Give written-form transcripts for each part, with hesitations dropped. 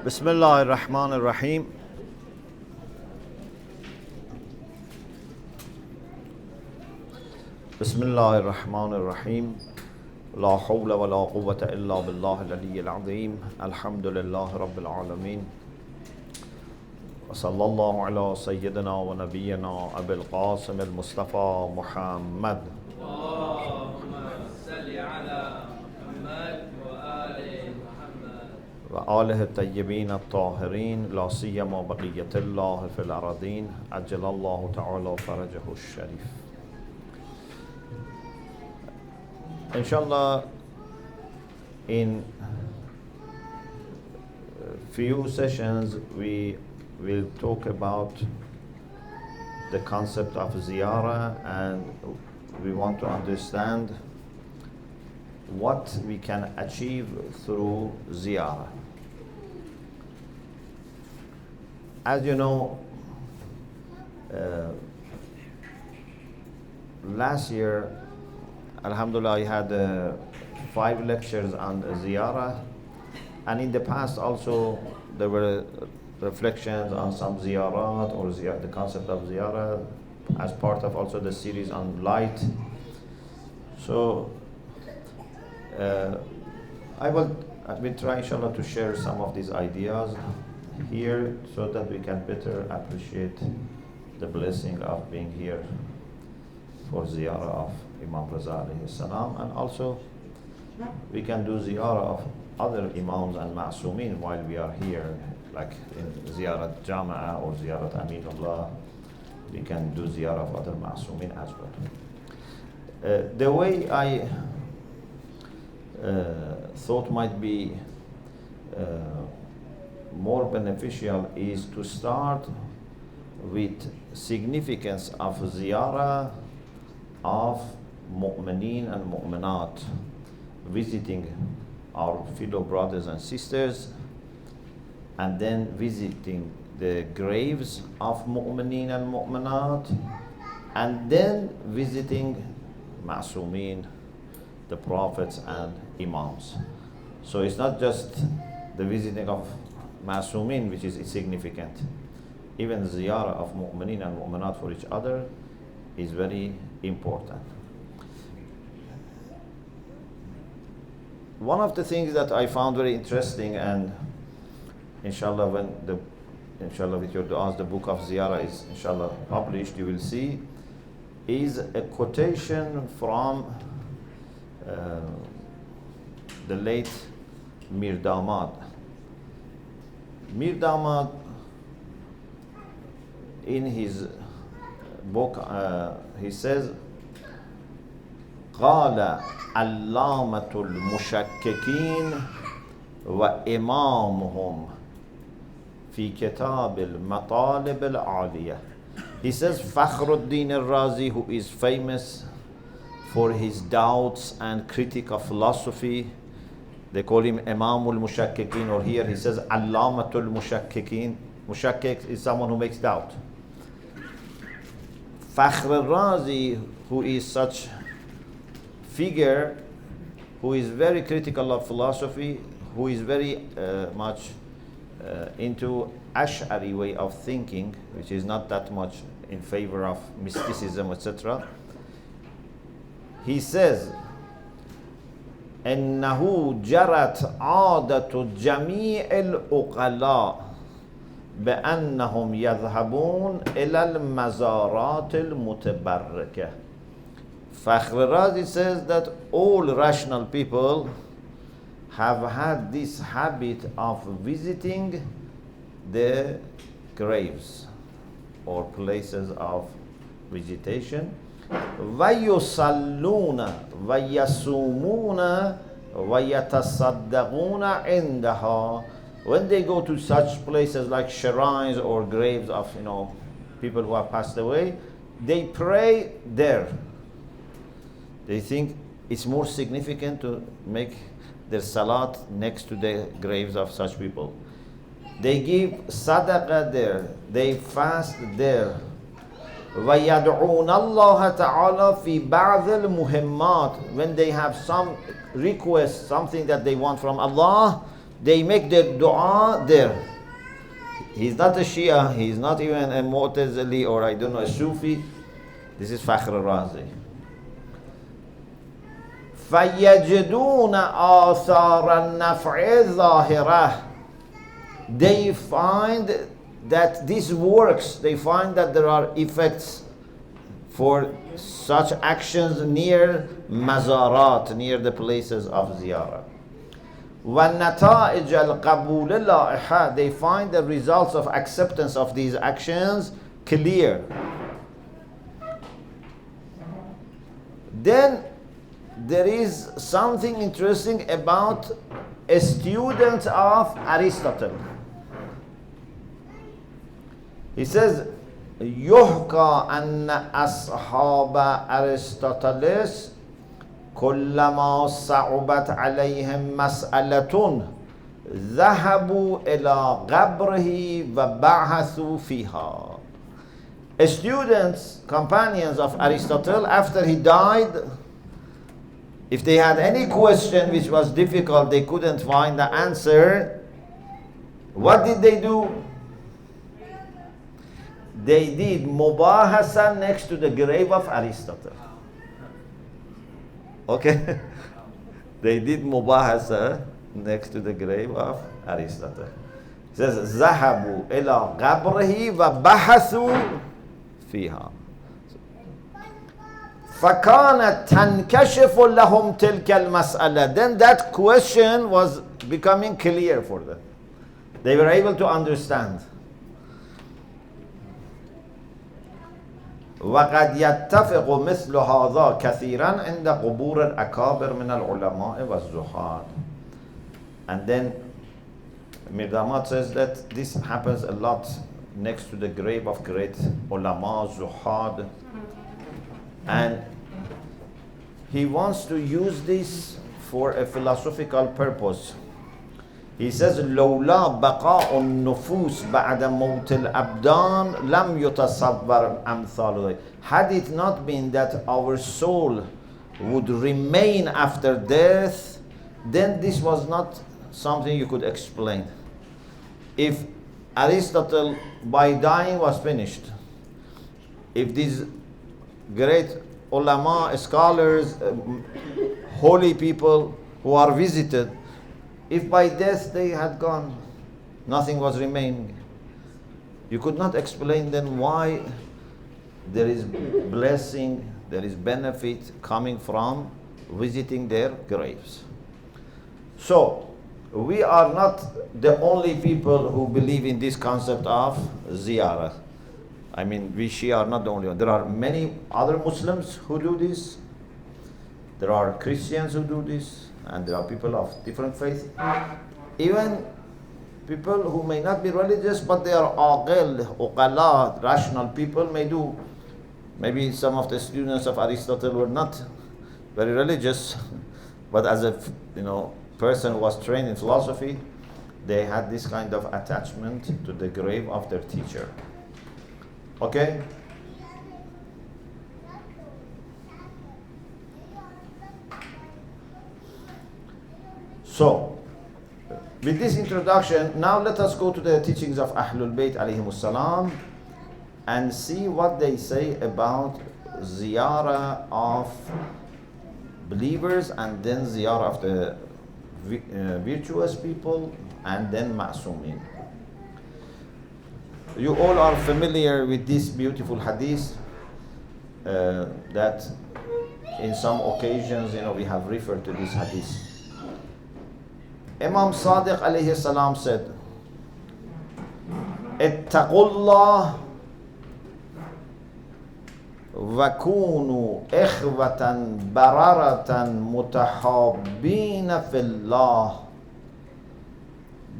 بسم الله الرحمن الرحيم. بسم الله الرحمن الرحيم. لا حول ولا قوة إلا بالله العلي العظيم. الحمد لله رب العالمين. وصلى الله على سيدنا ونبينا أبي القاسم المصطفى محمد. وآله الطيبين الطاهرين لا سيما بقية الله في الأراضين عجل الله تعالى فرجه الشريف. Inshallah, in few sessions we will talk about the concept of Ziyarah, and we want to understand what we can achieve through Ziyarah. As you know, last year, Alhamdulillah, I had 5 lectures on Ziyarah, and in the past also there were reflections on some Ziyarat or the concept of Ziyarah as part of also the series on light. So I will try inshallah to share some of these ideas here so that we can better appreciate the blessing of being here for Ziyarah of Imam Raza alayhi salam, and also we can do Ziyarah of other Imams and Ma'sumin while we are here, like in Ziyarah Jama'ah or Ziyarah Aminullah. We can do Ziyarah of other Ma'sumin as well. The way I thought might be more beneficial is to start with significance of Ziyarah of Mu'mineen and Mu'minat, visiting our fellow brothers and sisters, and then visiting the graves of Mu'mineen and Mu'minat, and then visiting Ma'sumin, the prophets and Imams. So it's not just the visiting of Ma'sumin which is significant. Even Ziyarah of Mu'mineen and Mu'minat for each other is very important. One of the things that I found very interesting, and inshallah with your du'as the book of Ziyarah is inshallah published, you will see, is a quotation from the late Mir Damad. Mir Damad, in his book, he says, قال علامة المشككين وإمامهم في كتاب المطالب العالية. He says Fakhruddin al-Razi, who is famous for his doubts and critique of philosophy, they call him Imam al-Mushakkikin, or here he says Allamatul Mushakkikin. Mushakkik is someone who makes doubt. Fakhr al-Razi, who is such figure, who is very critical of philosophy, who is very much into Ash'ari way of thinking, which is not that much in favor of mysticism, etc. He says, إنه جرت عادة جميع العقلاء بأنهم يذهبون إلى المزارات المتبركة. Fakhr Razi says that all rational people have had this habit of visiting the graves or places of visitation. وَيُصَلُّونَ وَيَصُومُونَ وَيَتَصَدَّقُونَ عِنْدَهَا. When they go to such places like shrines or graves of people who have passed away, they pray there. They think it's more significant to make their salat next to the graves of such people. They give sadaqah there, they fast there. وَيَدْعُونَ اللَّهَ تَعَالَى فِي بَعْضِ الْمُهِمَّاتِ. When they have some request, something that they want from Allah, they make their dua there. He's not a Shia, he's not even a Mu'tazili or I don't know, a Sufi. This is Fakhr al-Razi. فَيَجِدُونَ آثَارَ النَّفْعِ ظَاهِرَةً. They find that this works. They find that there are effects for such actions near mazarat, near the places of ziyarah. وَالنَّتَائِجَ الْقَبُولِ اللَّائِحَةِ. They find the results of acceptance of these actions clear. Then there is something interesting about a student of Aristotle. He says, يحكى أن أصحاب أرسطاطالس كلما صعبت عليهم مسألة ذهبوا إلى قبره وبحثوا فيها. Students, companions of Aristotle, after he died, if they had any question which was difficult, they couldn't find the answer, what did they do? They did mubahasa next to the grave of Aristotle. Okay? They did mubahasa next to the grave of Aristotle. It says, ذهبوا إلى قبره وبحثوا فيها. فكانت تنكشف لهم تلك المسألة. Then that question was becoming clear for them. They were able to understand. وقد يتفق مثل هذا كثيرا عند قبور الأكابر من العلماء والزهاد. And then Mirdamat says that this happens a lot next to the grave of great ulama, zuhad, and he wants to use this for a philosophical purpose. He says, لولا بقاء النفوس بعد موت الأبدان لم يتصور أمثال. Had it not been that our soul would remain after death, then this was not something you could explain. If Aristotle by dying was finished, if these great ulama, scholars, holy people who are visited, if by death they had gone, nothing was remaining, you could not explain then why there is blessing, there is benefit coming from visiting their graves. So, we are not the only people who believe in this concept of ziyarah. I mean, we Shia are not the only one. There are many other Muslims who do this. There are Christians who do this. And there are people of different faith. Even people who may not be religious, but they are aqil, uqala, rational people may do. Maybe some of the students of Aristotle were not very religious, but as a person who was trained in philosophy, they had this kind of attachment to the grave of their teacher. Okay? So, with this introduction, now let us go to the teachings of Ahlul Bayt alayhimus salam and see what they say about ziyarah of believers and then ziyarah of the virtuous people and then ma'sumin. You all are familiar with this beautiful hadith that in some occasions, we have referred to this hadith. Imam Sadiq alayhi salam said, Ittaqullah wa kunu ikhwatan bararatan mutahabbina fillah.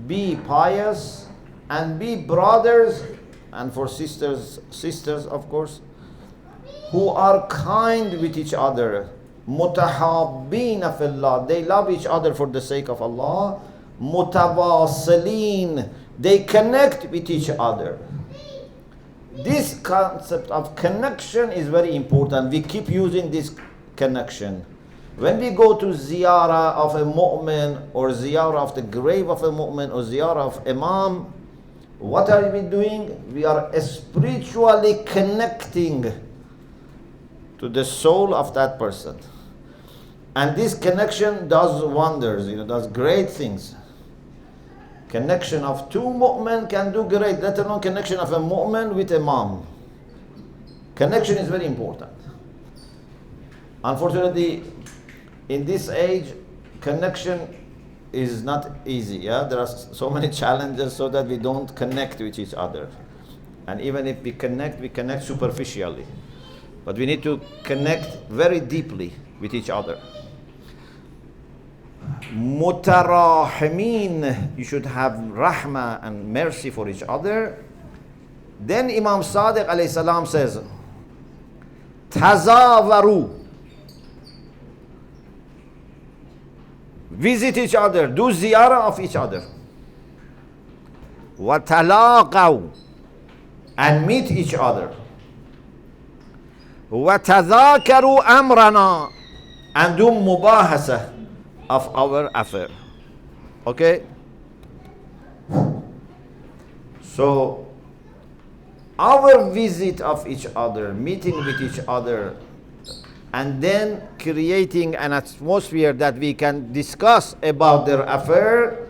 Be pious and be brothers, and for sisters of course, who are kind with each other. Mutahabbina fillah, they love each other for the sake of Allah. Mutawasilin, they connect with each other. This concept of connection is very important. We keep using this connection. When we go to ziyarah of a mu'min, or ziyarah of the grave of a mu'min, or ziyarah of imam, what are we doing? We are spiritually connecting to the soul of that person. And this connection does wonders, does great things. Connection of two mu'min can do great, let alone connection of a mu'min with imam. Connection is very important. Unfortunately, in this age, connection is not easy. There are so many challenges so that we don't connect with each other. And even if we connect superficially. But we need to connect very deeply with each other. Mutarahimin, you should have rahmah and mercy for each other. Then Imam Sadiq alayhi salam says, Tazavaru, visit each other, do ziyarah of each other. Watalaqaw, and meet each other. Watadhakaru amrana, and do mubahasa of our affair. Okay? So, our visit of each other, meeting with each other, and then creating an atmosphere that we can discuss about their affair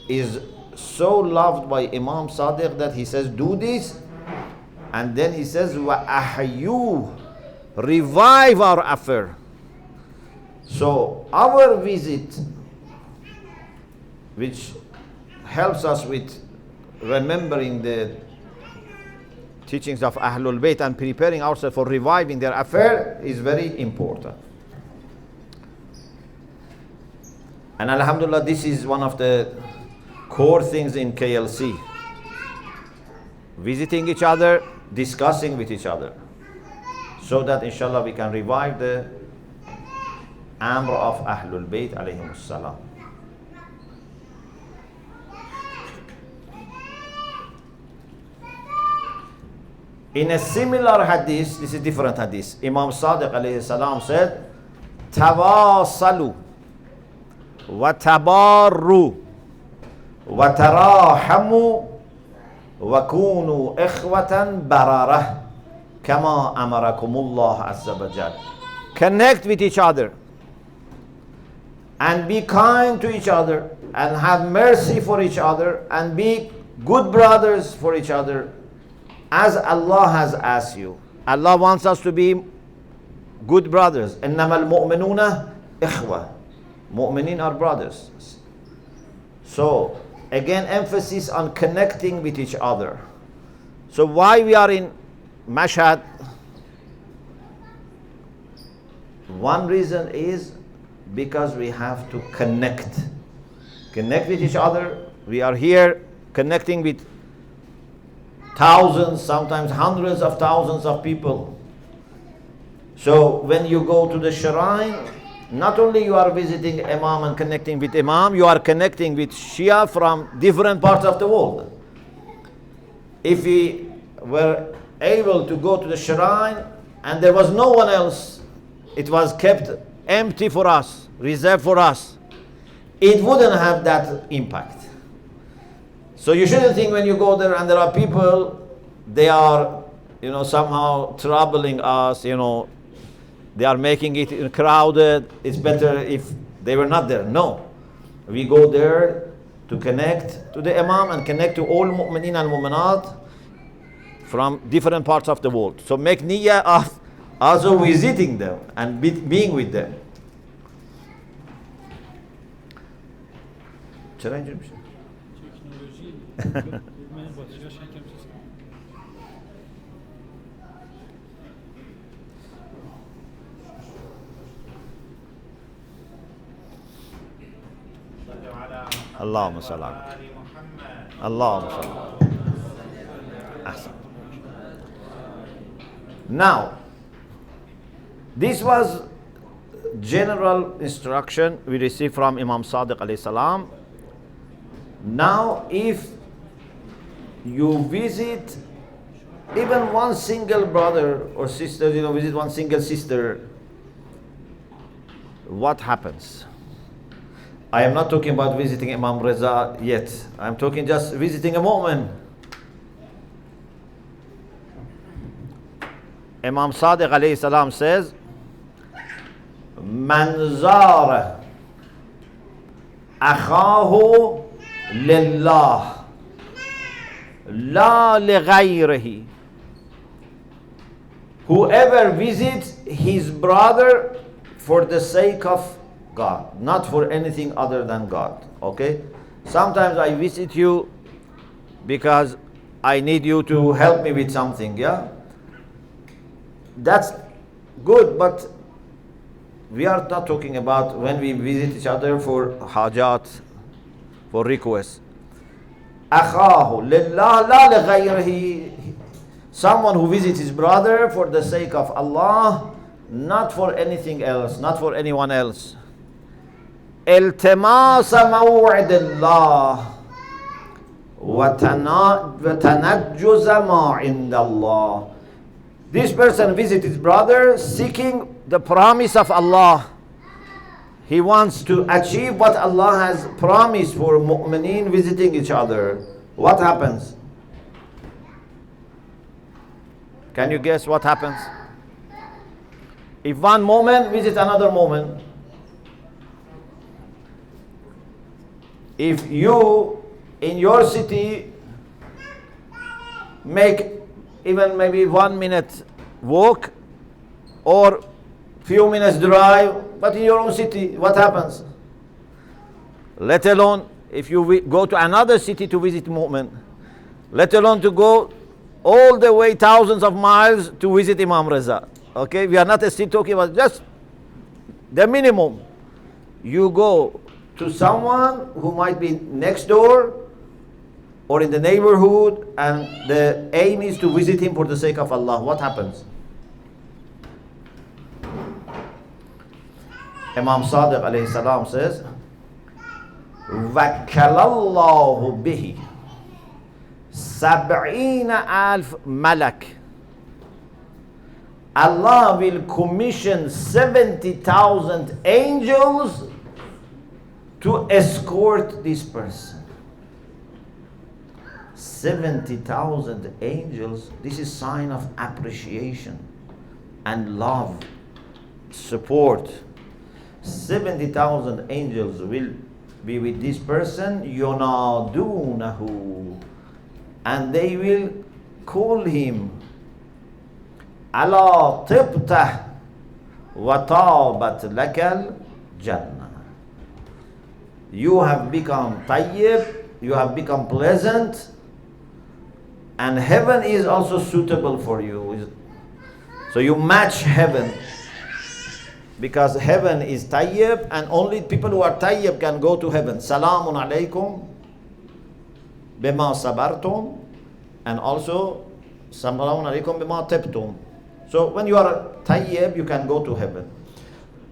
is so loved by Imam Sadiq that he says, do this. And then he says, وَأَحْيُوا, revive our affair. So our visit, which helps us with remembering the teachings of Ahlul Bayt and preparing ourselves for reviving their affair, is very important. And alhamdulillah, this is one of the core things in KLC. Visiting each other, discussing with each other, so that inshallah we can revive the amr of Ahlul Bayt alayhimus salam. In a similar hadith, this is different hadith, Imam Sadiq alayhi salam said, Tawasalu wa tabarru wa tarahamu wa kunu ikhwatan bararah kama amarakumullah azza wa jal. Connect with each other and be kind to each other and have mercy for each other and be good brothers for each other, as Allah has asked you. Allah wants us to be good brothers. إِنَّمَا الْمُؤْمِنُونَ إِخْوَةً. Mu'minin are brothers. So, again, emphasis on connecting with each other. So why we are in Mashhad? One reason is because we have to connect with each other. We are here connecting with thousands, sometimes hundreds of thousands of people. So when you go to the shrine, not only you are visiting Imam and connecting with Imam, you are connecting with Shia from different parts of the world. If we were able to go to the shrine and there was no one else, it was kept empty for us, reserved for us, it wouldn't have that impact. So you shouldn't think when you go there and there are people, they are, somehow troubling us, they are making it crowded. It's better if they were not there. No. We go there to connect to the Imam and connect to all mu'mineen and mu'minat from different parts of the world. So make niyyah of also visiting them and being with them. چرا اینجوری میشه؟ اللهم صل على محمد. اللهم صل. Now, this was general instruction we received from Imam Sadiq alayhi salam. Now, if you visit even one single brother or sister, visit one single sister, what happens? I am not talking about visiting Imam Reza yet. I'm talking just visiting a mu'min. Imam Sadiq alayhi salam says, Man zara akhahu lillah la li ghayrihi. Whoever visits his brother for the sake of God, not for anything other than God. Okay? Sometimes I visit you because I need you to help me with something, yeah? That's good, but we are not talking about when we visit each other for hajat, for requests. Akhahu lillah la li ghayrihi. Someone who visits his brother for the sake of Allah, not for anything else, not for anyone else. التماس موعد الله وتنجز ما عند الله. This person visits his brother seeking the promise of Allah. He wants to achieve what Allah has promised for mu'mineen visiting each other. What happens? Can you guess what happens? If one moment visits another moment, if you in your city make even maybe 1 minute walk or few minutes drive, but in your own city, what happens? Let alone if you go to another city to visit mu'min, let alone to go all the way thousands of miles to visit Imam Reza. Okay, we are not still talking about just the minimum. You go to someone who might be next door or in the neighborhood, and the aim is to visit him for the sake of Allah. What happens? Imam Sadiq alayhi salam says, وَكَّلَ اللَّهُ بِهِ 70,000 malak. Allah will commission 70,000 angels to escort this person. 70,000 angels. This is sign of appreciation and love, support. 70,000 angels will be with this person, yunadunahu, and they will call him, ala tibtah wa tabat lakal jannah. You have become tayyib, you have become pleasant, and heaven is also suitable for you. So you match heaven, because heaven is tayyib, and only people who are tayyib can go to heaven. Salamun alaykum bima sabartum, and also salamun alaykum bima tibtum. So when you are tayyib, you can go to heaven.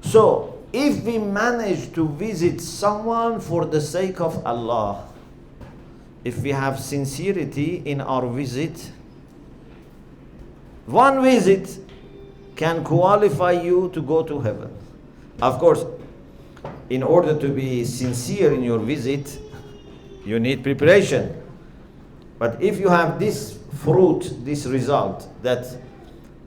So if we manage to visit someone for the sake of Allah, if we have sincerity in our visit, one visit can qualify you to go to heaven. Of course, in order to be sincere in your visit, you need preparation. But if you have this fruit, this result, that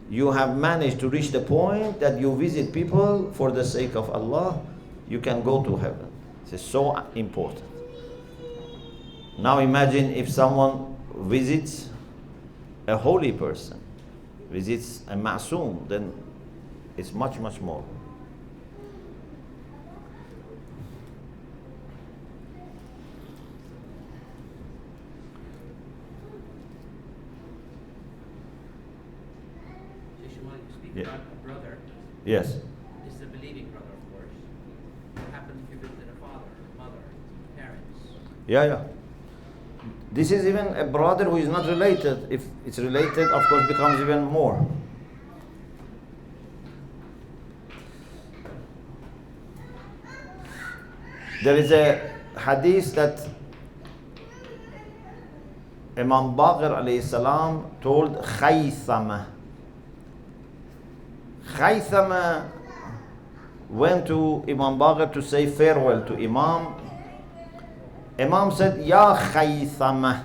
you have managed to reach the point that you visit people for the sake of Allah, you can go to heaven. This is so important. Now imagine if someone visits a holy person, visits a ma'soom, then it's much, much more. Shomali, you speak Yeah. about a brother. Yes. This is a believing brother, of course. What happens if you visit a father, mother, parents? Yeah. This is even a brother who is not related. If it's related, of course, becomes even more. There is a hadith that Imam Baqir alayhi salam told Khaythama. Khaythama went to Imam Baqir to say farewell to Imam. Imam said, Ya Khaythama,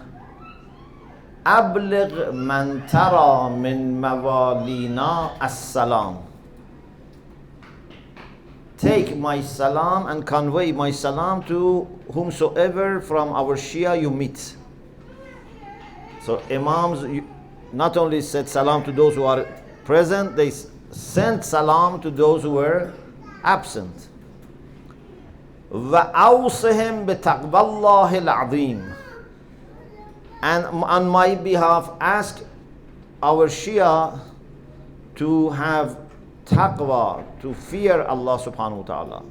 أبلغ من ترى من موالينا السلام. Take my salam and convey my salam to whomsoever from our Shia you meet. So Imams not only said salam to those who are present, they sent salam to those who were absent. وَأَوْصِهِمْ بِتَقْوَى اللَّهِ الْعَظِيمِ. And on my behalf, ask our Shia to have taqwa, to fear Allah subhanahu wa ta'ala.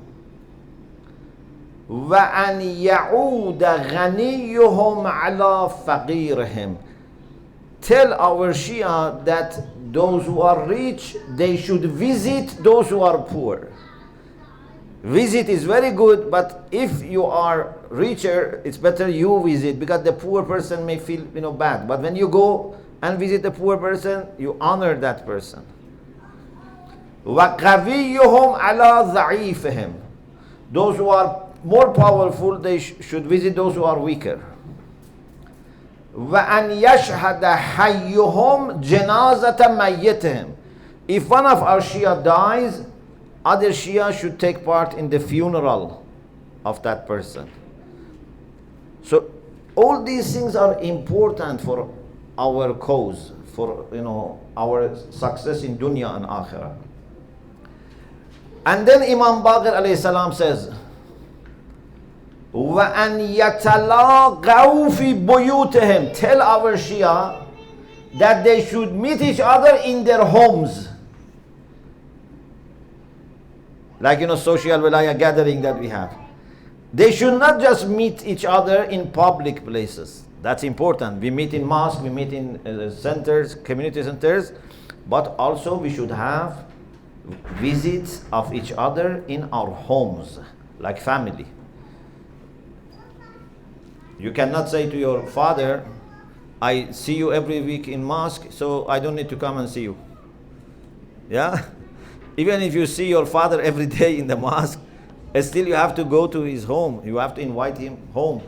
وَأَنْ يَعُودَ غَنِيُّهُمْ عَلَى فَقِيرِهِمْ. Tell our Shia that those who are rich, they should visit those who are poor. Visit is very good, but if you are richer, it's better you visit, because the poor person may feel bad. But when you go and visit the poor person, you honor that person. وَقَوِيُّهُمْ عَلَى ضَعِيفِهِمْ. Those who are more powerful, they should visit those who are weaker. وَأَنْ يَشْهَدَ حَيُّهُمْ جَنَازَةَ مَيِّتِهِمْ. If one of our Shia dies, other Shia should take part in the funeral of that person. So all these things are important for our cause, for our success in dunya and akhirah. And then Imam Baqir alayhi salam says, وَأَنْ يَتَلَاقَوْا فِي بُيُوتِهِمْ. Tell our Shia that they should meet each other in their homes. Like social wilaya gathering that we have. They should not just meet each other in public places. That's important. We meet in mosques, we meet in centers, community centers, but also we should have visits of each other in our homes, like family. You cannot say to your father, I see you every week in mosque, so I don't need to come and see you. Yeah? Even if you see your father every day in the mosque, still you have to go to his home. You have to invite him home.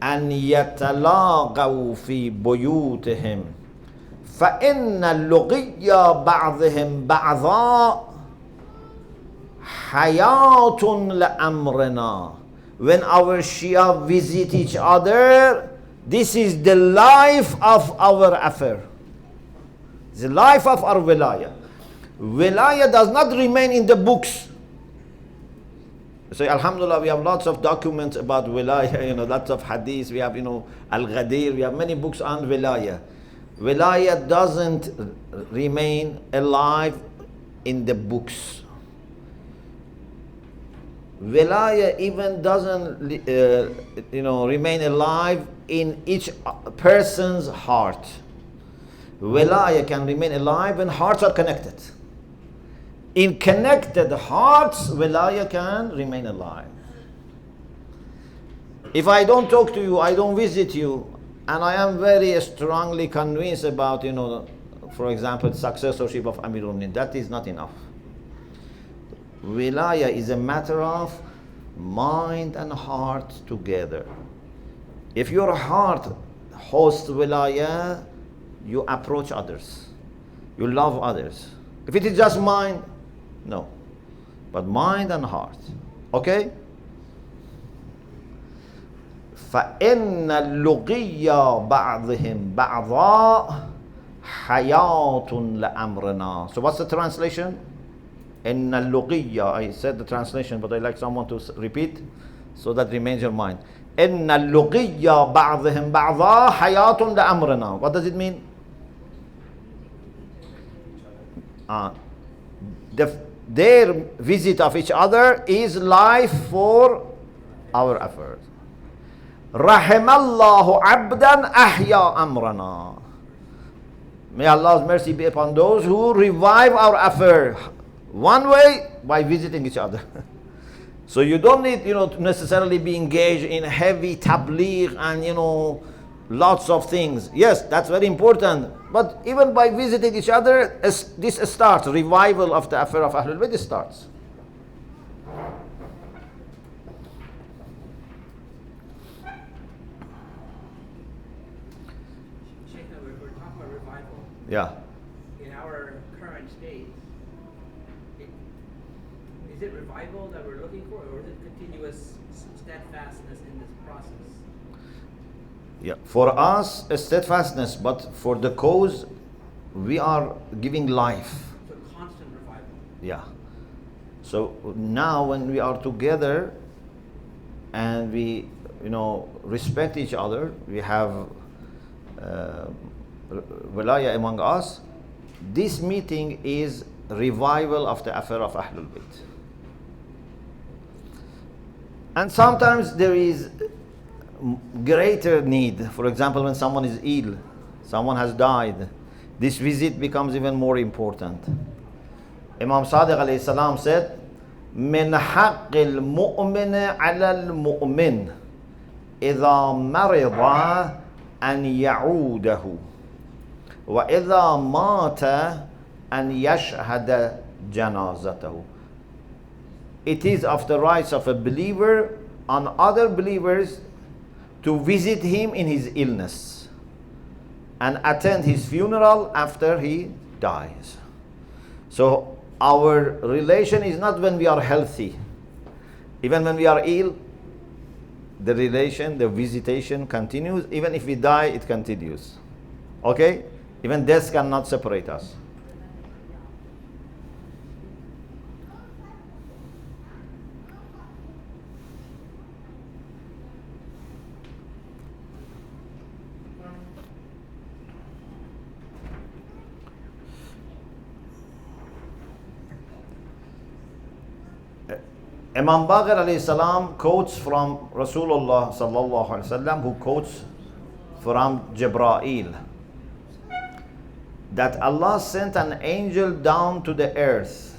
أن يتلاقوا في بيوتهم فإن اللقي بعضهم بعضا حياة لأمرنا. When our Shia visit each other, this is the life of our affair. The life of our wilaya. Wilaya does not remain in the books. So Alhamdulillah, we have lots of documents about wilaya, lots of hadith, we have, Al-Ghadir, we have many books on wilaya. Wilaya doesn't remain alive in the books. Wilaya even doesn't, remain alive in each person's heart. Wilaya can remain alive when hearts are connected. In connected hearts, wilaya can remain alive. If I don't talk to you, I don't visit you, and I am very strongly convinced about, for example, successorship of Amirul Mu'minin, that is not enough. Wilaya is a matter of mind and heart together. If your heart hosts wilaya, you approach others. You love others. If it is just mind, no. But mind and heart. Okay? فَإِنَّ اللُّقِيَّ بَعْضِهِمْ بَعْضًا حَيَاةٌ لَأَمْرِنَا. So what's the translation? إِنَّ اللُّقِيَّ. I said the translation, but I'd like someone to repeat so that remains your mind. إِنَّ اللُّقِيَّ بَعْضِهِمْ بَعْضًا حَيَاةٌ لَأَمْرِنَا. What does it mean? Their visit of each other is life for our affairs. Rahimallahu abdan ahya amrana. May Allah's mercy be upon those who revive our affair. One way, by visiting each other. So you don't need, to necessarily be engaged in heavy tabligh and, lots of things. Yes, that's very important. But even by visiting each other, this starts. Revival of the affair of Ahlul Bayt starts. Sheikh, we're talking about revival. Yeah. In our current state, is it revival that we're looking for, or is it continuous steadfastness in this process? Yeah. For us, a steadfastness, but for the cause, we are giving life. So constant revival. Yeah. So now when we are together and we, respect each other, we have wilaya among us, this meeting is revival of the affair of Ahlul Bayt. And sometimes there is greater need. For example, when someone is ill, someone has died, this visit becomes even more important. Imam Sadiq alayhi salam said, من حق المؤمن على المؤمن إذا مرض أن يعوده وإذا مات أن يشهد جنازته. It is of the rights of a believer on other believers to visit him in his illness and attend his funeral after he dies. So our relation is not when we are healthy. Even when we are ill, the relation, the visitation continues. Even if we die, it continues. Okay? Even death cannot separate us. Imam Baqir alayhi salam quotes from Rasulullah sallallahu alaihi wasallam, who quotes from Jibreel, that Allah sent an angel down to the earth.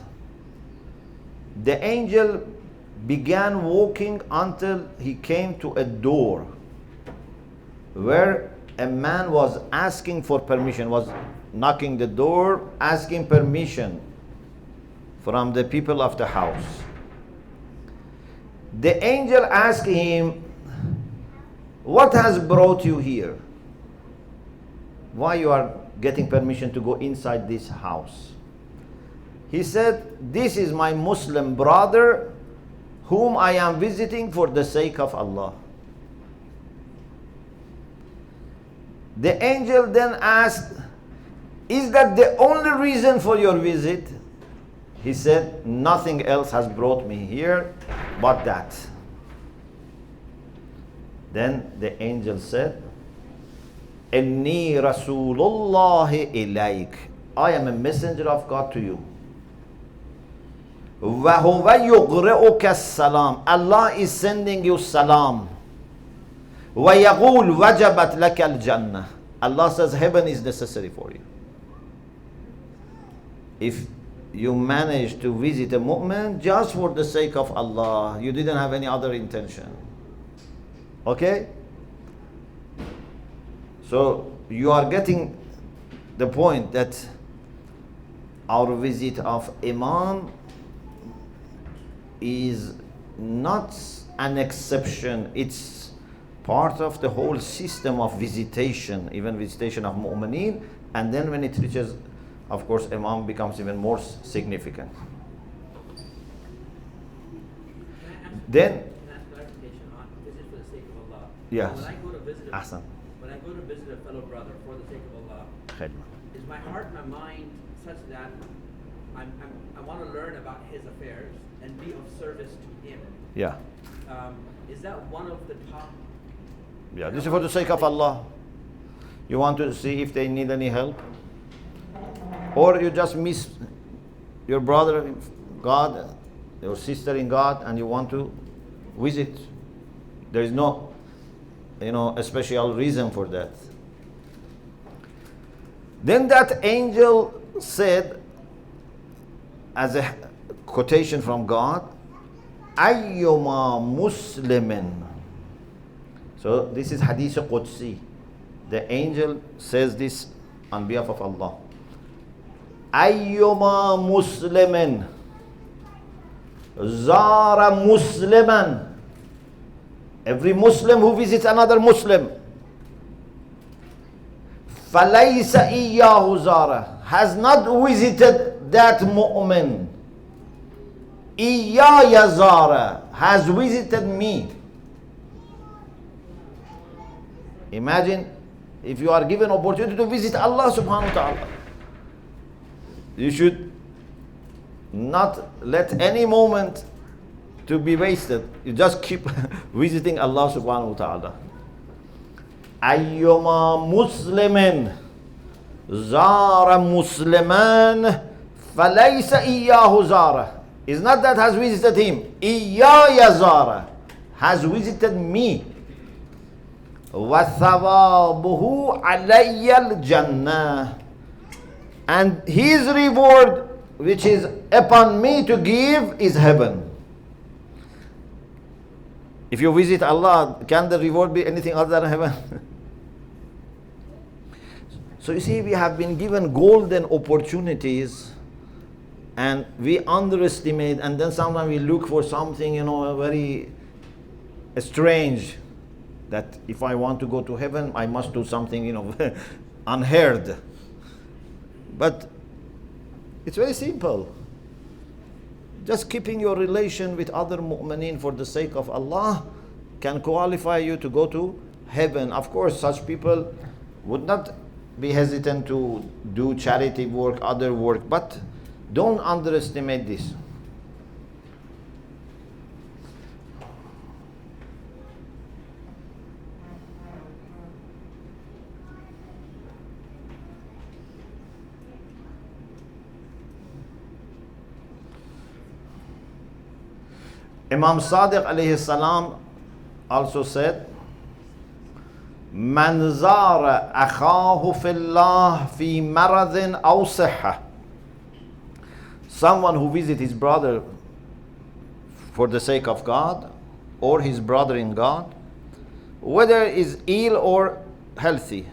The angel began walking until he came to a door where a man was asking for permission, was knocking the door, asking permission from the people of the house. The angel asked him, what has brought you here? Why you are getting permission to go inside this house? He said, this is my Muslim brother whom I am visiting for the sake of Allah. The angel then asked, is that the only reason for your visit? He said, nothing else has brought me here but that. Then the angel said, Inni Rasulullahi ilayk. I am a messenger of God to you. وَهُوَ يُقْرِئُكَ السَّلَامِ. Allah is sending you salam. وَيَقُولُ وَجَبَتْ لَكَ الْجَنَّةِ. Allah says heaven is necessary for you. If you manage to visit a mu'min just for the sake of Allah, you didn't have any other intention. Okay? So you are getting the point that our visit of Imam is not an exception. It's part of the whole system of visitation, even visitation of mu'mineen. And then when it reaches, of course, Imam becomes even more significant. Then, Can I ask clarification on visit for the sake of Allah? Yes. When I go to visit Ahsan. when I go to visit a fellow brother for the sake of Allah, is my heart and my mind such that I want to learn about his affairs and be of service to him? Yeah. Is that one of the top? Yeah, this is for the sake of Allah. You want to see if they need any help? Or you just miss your brother in God, your sister in God, and you want to visit. There is no, a special reason for that. Then that angel said, as a quotation from God, Ayyuma Muslimin. So this is Hadith Qudsi. The angel says this on behalf of Allah. Ayyuma muslimin zara musliman. Every Muslim who visits another Muslim, falaysa iyyahu zara, has not visited that mu'min. Iyaya zara, has visited me. Imagine if you are given opportunity to visit Allah subhanahu wa ta'ala. You should not let any moment to be wasted. You just keep visiting Allah subhanahu wa ta'ala. Ayyuma muslimin zara musliman falaysa iyyahu zara. It's not that has visited him. Iyaya zara, has visited me. Wa thawabuhu alayya al-jannah. And his reward, which is upon me to give, is heaven. If you visit Allah, can the reward be anything other than heaven? So you see, we have been given golden opportunities and we underestimate, and then sometimes we look for something, very strange, that if I want to go to heaven, I must do something, unheard. But it's very simple. Just keeping your relation with other mu'mineen for the sake of Allah can qualify you to go to heaven. Of course, such people would not be hesitant to do charity work, other work, but don't underestimate this. Imam Sadiq alayhi salam also said, Man zara akhahu fillah fi maradin aw sihha. Someone who visits his brother for the sake of God, or his brother in God, whether is ill or healthy.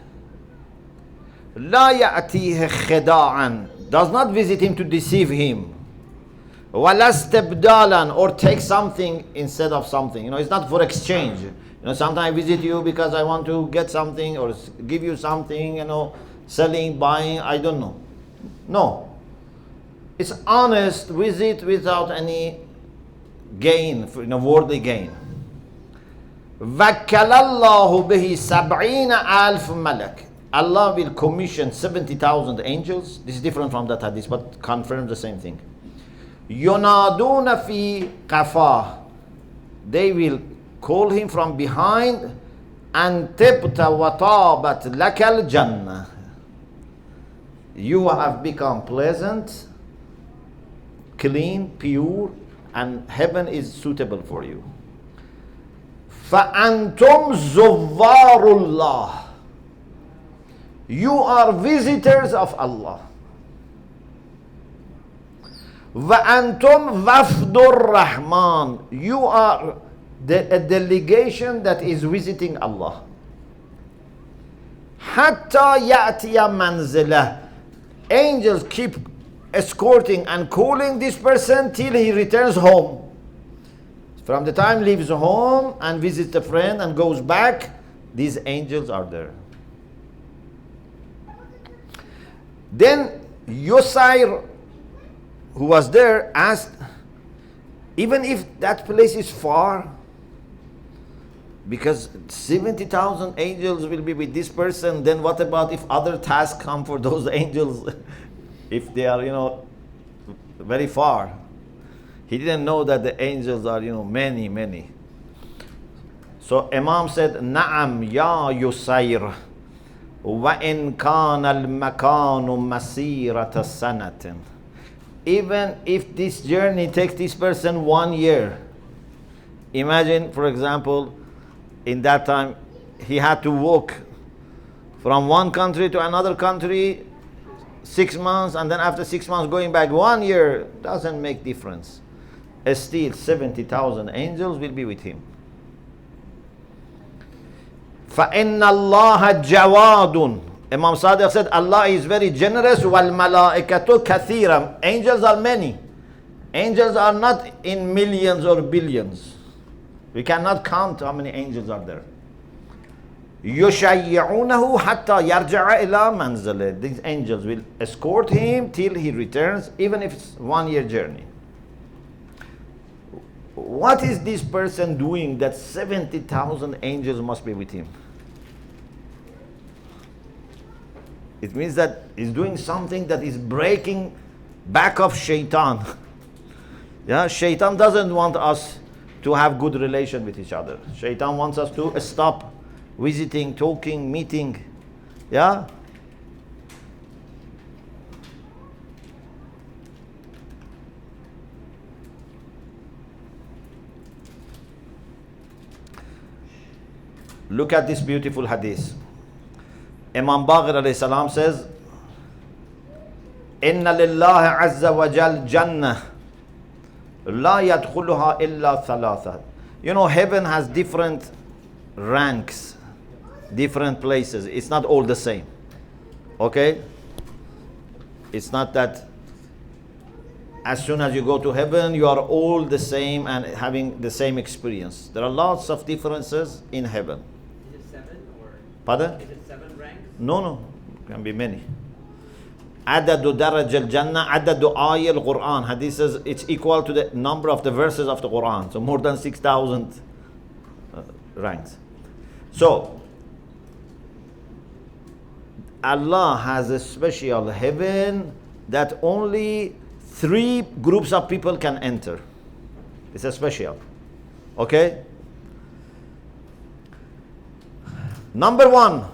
La ya'tihi khida'an, does not visit him to deceive him. Wala istabdalan, or take something instead of something. It's not for exchange. Sometimes I visit you because I want to get something or give you something, selling, buying, I don't know. No. It's honest visit without any gain, worldly gain. Vakkalallahu bihi sab'ina alf malak. Allah will commission 70,000 angels. This is different from that hadith, but confirms the same thing. Yunaduna fi qafah. They will call him from behind, and tibta wa tabat lakal jannah. You have become pleasant, clean, pure, and heaven is suitable for you. فَأَنْتُمْ زُوَّارُ. You are visitors of Allah. وَأَنْتُمْ وَفْدُ الرَّحْمَنِ. You are a delegation that is visiting Allah. حَتَّى يَأْتِيَ مَنْزِلَهِ. Angels keep escorting and calling this person till he returns home. From the time he leaves home and visits a friend and goes back, these angels are there. Then Yusair, who was there, asked, even if that place is far, because 70,000 angels will be with this person, then what about if other tasks come for those angels? If they are, very far. He didn't know that the angels are, many, many. So Imam said, Na'am ya Yusair, wa in kana al-makanu masirata sanatin. Even if this journey takes this person 1 year. Imagine, for example, in that time, he had to walk from one country to another country 6 months, and then after 6 months going back 1 year, doesn't make difference. Still 70,000 angels will be with him. فَإِنَّ اللَّهَ جَوَادٌ. Imam Sadiq said, Allah is very generous. وَالْمَلَائِكَةُ كَثِيرًا. Angels are many. Angels are not in millions or billions. We cannot count how many angels are there. يُشَيِّعُونَهُ حَتَّى يَرْجَعَ إِلَى مَنْزِلِهِ. These angels will escort him till he returns, even if it's 1 year journey. What is this person doing that 70,000 angels must be with him? It means that he's doing something that is breaking back of shaitan. Yeah, shaitan doesn't want us to have good relation with each other. Shaitan wants us to stop visiting, talking, meeting. Yeah? Look at this beautiful hadith. Imam Baqir alayhi salam says, Inna lillahi azza wa jal jannah la yadkhuluha illa thalatha. You know, heaven has different ranks, different places. It's not all the same. Okay? It's not that as soon as you go to heaven, you are all the same and having the same experience. There are lots of differences in heaven. Is it 7 or? Pardon? Is it 7 ranks? No. Can be many. Adadu daraj al-jannah, adadu ayat al-Quran. Hadith says it's equal to the number of the verses of the Quran. So more than 6,000 ranks. So, Allah has a special heaven that only 3 groups of people can enter. It's a special. Okay? Number 1.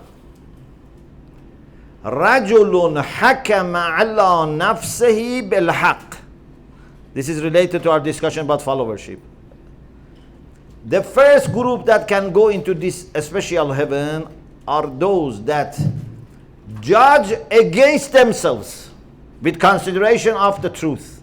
رَجُلٌ حَكَمَ عَلَى نَفْسِهِ بِالْحَقِّ. This is related to our discussion about followership. The first group that can go into this special heaven are those that judge against themselves with consideration of the truth.